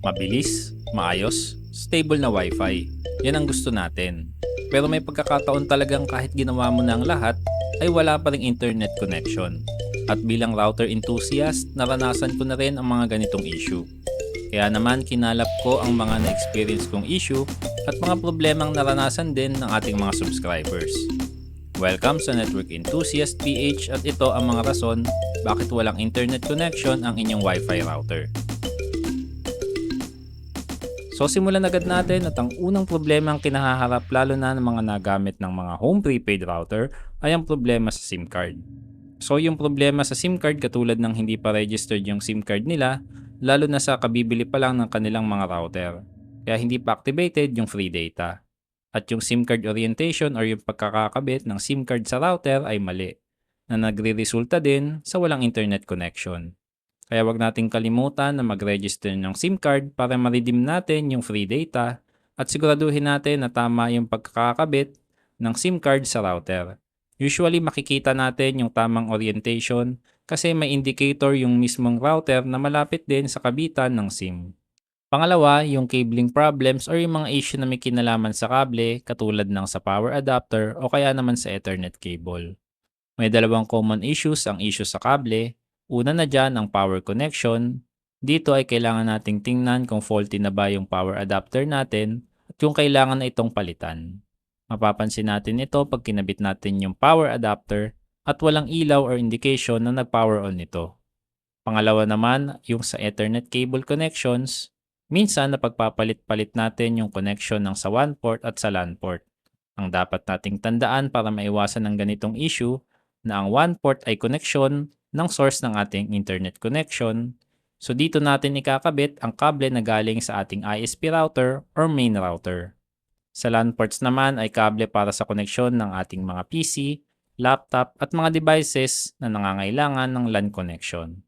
Mabilis, maayos, stable na Wi-Fi. Yan ang gusto natin. Pero may pagkakataon talagang kahit ginawa mo na ang lahat, ay wala pa ring internet connection. At bilang router enthusiast, naranasan ko na rin ang mga ganitong issue. Kaya naman kinalap ko ang mga na-experience kong issue at mga problemang naranasan din ng ating mga subscribers. Welcome sa Network Enthusiast PH at ito ang mga rason bakit walang internet connection ang inyong Wi-Fi router. So simulan agad natin at ang unang problema ang kinahaharap lalo na ng mga nagamit ng mga home prepaid router ay ang problema sa SIM card. So yung problema sa SIM card katulad ng hindi pa registered yung SIM card nila lalo na sa kabibili pa lang ng kanilang mga router. Kaya hindi pa activated yung free data. At yung SIM card orientation or yung pagkakakabit ng SIM card sa router ay mali na nagre-resulta din sa walang internet connection. Kaya wag nating kalimutan na mag-register ng SIM card para ma-redeem natin yung free data at siguraduhin natin na tama yung pagkakabit ng SIM card sa router. Usually makikita natin yung tamang orientation kasi may indicator yung mismong router na malapit din sa kabitan ng SIM. Pangalawa, yung cabling problems or yung mga issue na may kinalaman sa kable katulad ng sa power adapter o kaya naman sa Ethernet cable. May dalawang common issues ang issue sa kable. Una na dyan ang power connection. Dito ay kailangan nating tingnan kung faulty na ba yung power adapter natin at kung kailangan na itong palitan. Mapapansin natin ito pag kinabit natin yung power adapter at walang ilaw or indication na nag-power on nito. Pangalawa naman, yung sa Ethernet cable connections, minsan napagpapalit-palit natin yung connection ng sa WAN port at sa LAN port. Ang dapat nating tandaan para maiwasan ng ganitong issue na ang WAN port ay connection ng source ng ating internet connection. So dito natin ikakabit ang kable na galing sa ating ISP router or main router. Sa LAN ports naman ay kable para sa koneksyon ng ating mga PC, laptop at mga devices na nangangailangan ng LAN connection.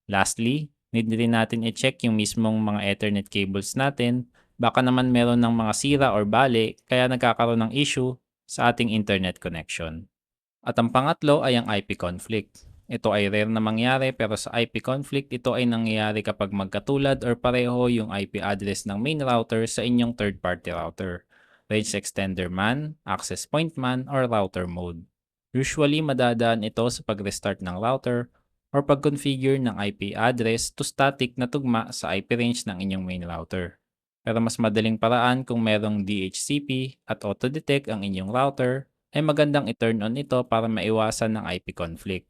Lastly, need din natin i-check yung mismong mga Ethernet cables natin. Baka naman meron ng mga sira or bali kaya nagkakaroon ng issue sa ating internet connection. At ang pangatlo ay ang IP conflict. Ito ay rare na mangyari pero sa IP conflict ito ay nangyayari kapag magkatulad or pareho yung IP address ng main router sa inyong third-party router. Range extender man, access point man, or router mode. Usually madadaan ito sa pag-restart ng router or pag-configure ng IP address to static na tugma sa IP range ng inyong main router. Pero mas madaling paraan kung merong DHCP at auto-detect ang inyong router, ay magandang i-turn on ito para maiwasan ng IP conflict.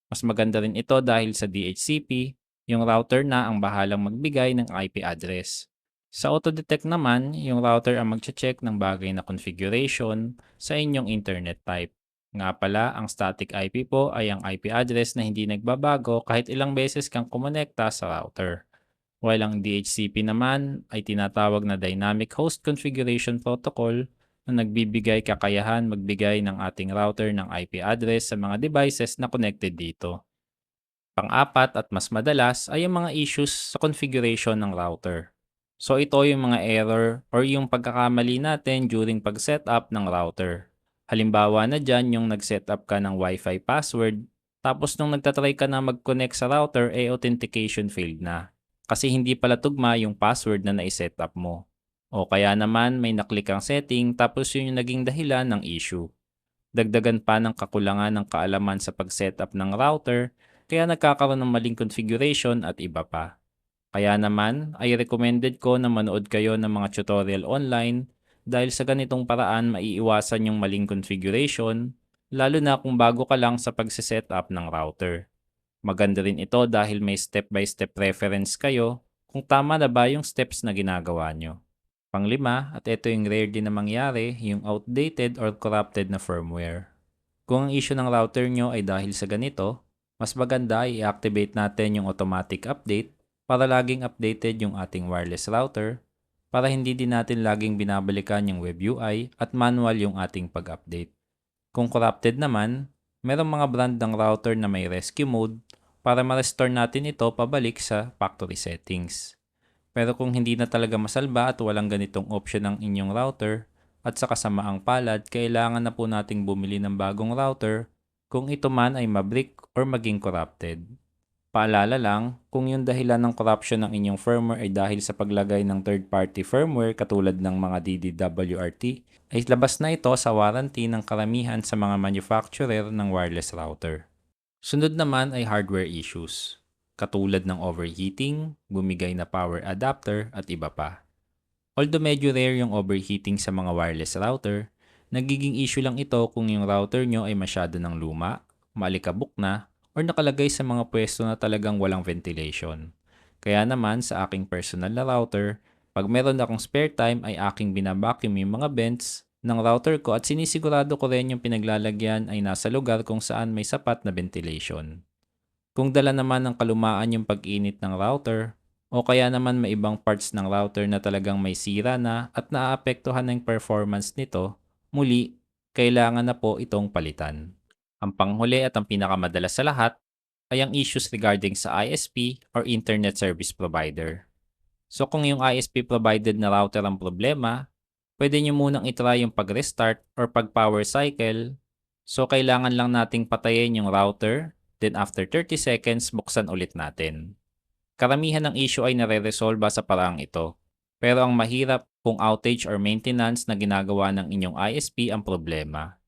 Mas maganda rin ito dahil sa DHCP, yung router na ang bahalang magbigay ng IP address. Sa auto-detect naman, yung router ang mag-check ng bagay na configuration sa inyong internet type. Nga pala, ang static IP po ay ang IP address na hindi nagbabago kahit ilang beses kang kumonekta sa router. While ang DHCP naman ay tinatawag na Dynamic Host Configuration Protocol na nagbibigay kakayahan magbigay ng ating router ng IP address sa mga devices na connected dito. Pang-apat at mas madalas ay ang mga issues sa configuration ng router. So ito yung mga error or yung pagkakamali natin during pag-setup ng router. Halimbawa na dyan yung nag-setup ka ng Wi-Fi password, tapos nung nagtatry ka na mag-connect sa router, authentication failed na. Kasi hindi pala tugma yung password na nai-setup mo. O kaya naman may naklik ang setting tapos yun yung naging dahilan ng issue. Dagdagan pa ng kakulangan ng kaalaman sa pag-setup ng router, kaya nagkakaroon ng maling configuration at iba pa. Kaya naman, ay recommended ko na manood kayo ng mga tutorial online dahil sa ganitong paraan maiiwasan yung maling configuration, lalo na kung bago ka lang sa pagsiset-up ng router. Maganda rin ito dahil may step-by-step reference kayo kung tama na ba yung steps na ginagawa nyo. Panglima, at ito yung rare din na mangyari, yung outdated or corrupted na firmware. Kung ang issue ng router nyo ay dahil sa ganito, mas maganda i-activate natin yung automatic update para laging updated yung ating wireless router para hindi din natin laging binabalikan yung web UI at manual yung ating pag-update. Kung corrupted naman, merong mga brand ng router na may rescue mode para ma-restore natin ito pabalik sa factory settings. Pero kung hindi na talaga masalba at walang ganitong option ng inyong router, at sa kasamaang palad, kailangan na po nating bumili ng bagong router kung ito man ay mabrik or maging corrupted. Paalala lang, kung yung dahilan ng corruption ng inyong firmware ay dahil sa paglagay ng third-party firmware katulad ng mga DDWRT, ay labas na ito sa warranty ng karamihan sa mga manufacturer ng wireless router. Sunod naman ay hardware issues, katulad ng overheating, bumigay na power adapter at iba pa. Although medyo rare yung overheating sa mga wireless router, nagiging issue lang ito kung yung router nyo ay masyado ng luma, maalikabok na, or nakalagay sa mga pwesto na talagang walang ventilation. Kaya naman sa aking personal na router, pag meron akong spare time ay aking binabacuum yung mga vents ng router ko at sinisigurado ko rin yung pinaglalagyan ay nasa lugar kung saan may sapat na ventilation. Kung dala naman ng kalumaan yung pag-init ng router, o kaya naman may ibang parts ng router na talagang may sira na at naaapektuhan ng performance nito, muli, kailangan na po itong palitan. Ang panghuli at ang pinakamadalas sa lahat ay ang issues regarding sa ISP or Internet Service Provider. So kung yung ISP provided na router ang problema, pwede nyo munang itry yung pag-restart or pag-power cycle. So kailangan lang nating patayin yung router, then after 30 seconds buksan ulit natin. Karamihan ng issue ay nare-resolve sa paraang ito. Pero ang mahirap kung outage or maintenance na ginagawa ng inyong ISP ang problema.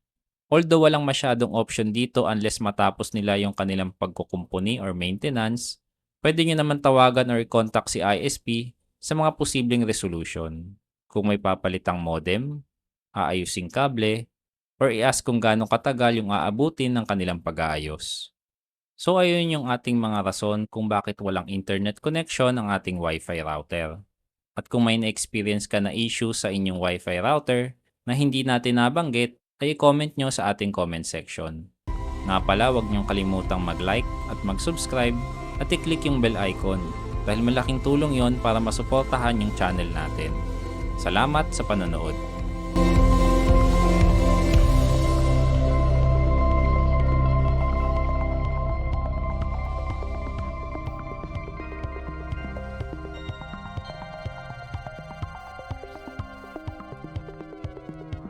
Although walang masyadong option dito unless matapos nila yung kanilang pagkukumpuni or maintenance, pwede nyo naman tawagan or i-contact si ISP sa mga posibleng resolution. Kung may papalitang modem, aayusing kable, or i-ask kung gaano katagal yung aabutin ng kanilang pag-aayos. So ayun yung ating mga rason kung bakit walang internet connection ang ating Wi-Fi router. At kung may na-experience ka na issue sa inyong Wi-Fi router na hindi natin nabanggit, ay i-comment nyo sa ating comment section. Nga pala, huwag nyong kalimutang mag-like at mag-subscribe at i-click yung bell icon dahil malaking tulong yon para masuportahan yung channel natin. Salamat sa panonood.